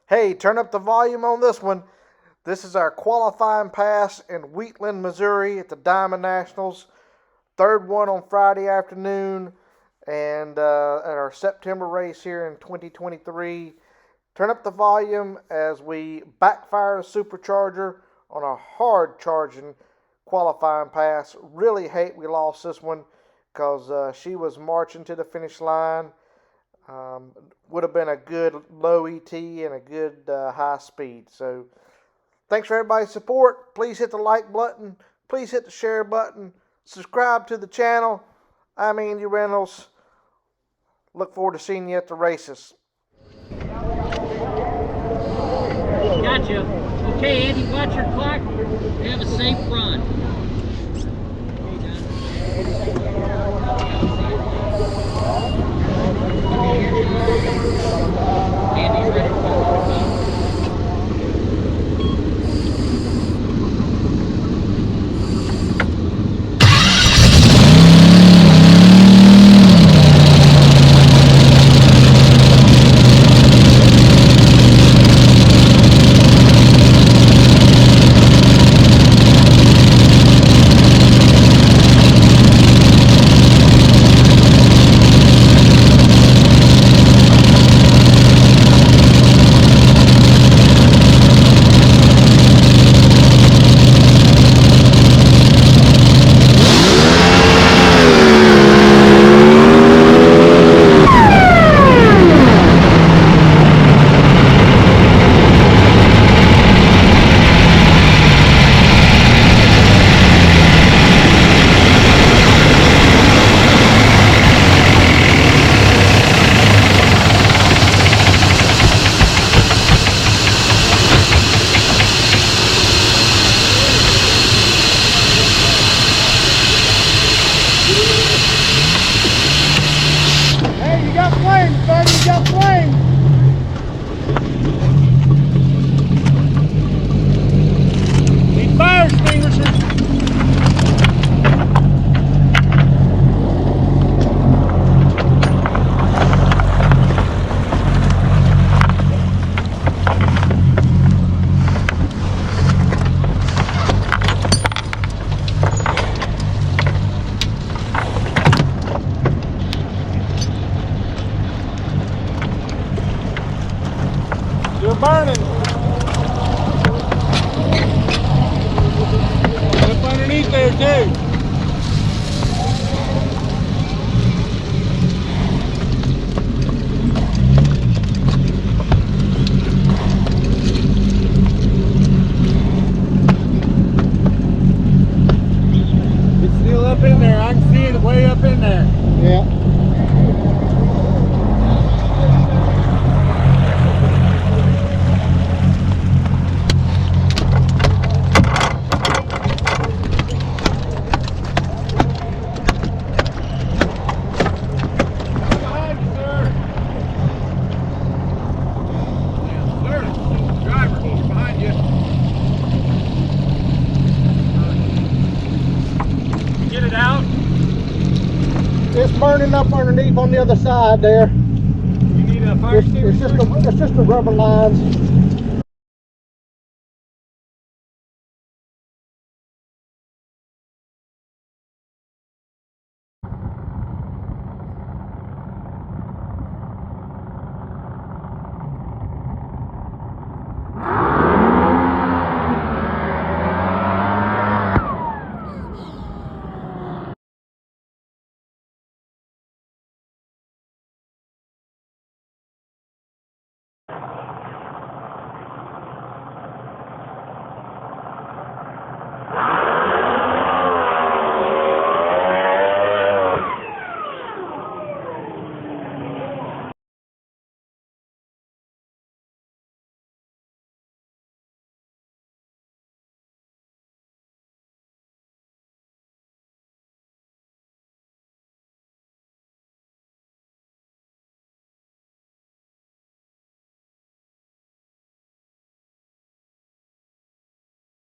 Hey, turn up the volume on this one. This is our qualifying pass in Wheatland, Missouri at the Diamond Nationals. Third one on Friday afternoon, and at our September race here in 2023. Turn up the volume as we backfire the supercharger on a hard charging qualifying pass. Really hate we lost this one because she was marching to the finish line. Would have been a good low ET and a good high speed. So thanks for everybody's support. Please hit the like button. Please hit the share button. Subscribe to the channel. I'm Andy Reynolds. Look forward to seeing you at the races. Gotcha. Okay, Andy, watch your clock. Have a safe run. Andy's ready for the burning. Up underneath there too. It's still up in there. I can see it way up in there. Yeah. It's burning up underneath on the other side there. You need a fire extinguisher? It's just the rubber lines.